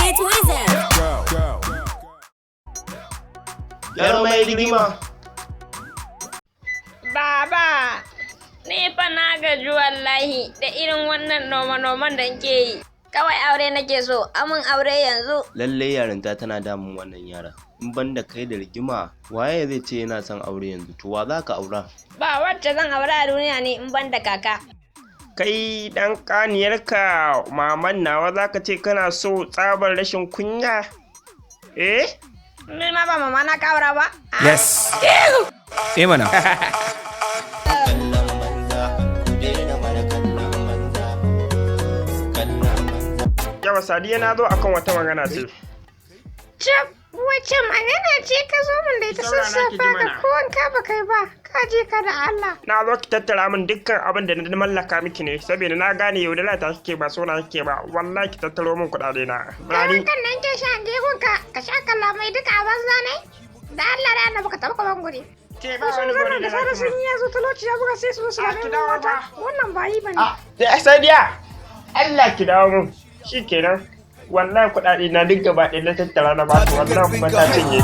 It's Wizard. Yaro mai rigima. Baba, ni fa na gaji wallahi da irin wannan noma-noman da nke yi. Kawai aure nake so, amin aure yanzu. Lallai yarinta tana damun wannan yara. In banda kai da rigima, waye zai ce yana son aure yanzu? To wa za ka aura? Ba wacce zan aure a duniya ne in banda kaka. Kai ɗan ƙaniyarka maman nawa za ka ce kana so tsabar rashin kunya? Eh? Ni ma ba mama na kawara ba. Yes. Mana. Yawa Sadiya na zo akan wata magana ce. Cap, wacce magana ce ka zo min da ita sassafa da kowanka ba kai ba, ka je ka da Allah. Na zo ki tattara min dukkan abin da na mallaka miki ne, saboda na gane yau da lata kike ba so na kike ba, wallahi ki tattaro min kuɗaɗe na. Kawai kan nan ke sha gegunka, ka sha kalla mai duka a banza ne? Da Allah da annabi ka taɓa ban guri. Ke ba wani gori da zaki sun yi yazo talauci ya buga sai su zo su ga mata. Wannan ba yi bane. Sadiya, Allah ki dawo mun. Shikenan, wallahi kuɗaɗe na duk gaba ɗaya na tattara na ba su, wallahi kuma ta cinye.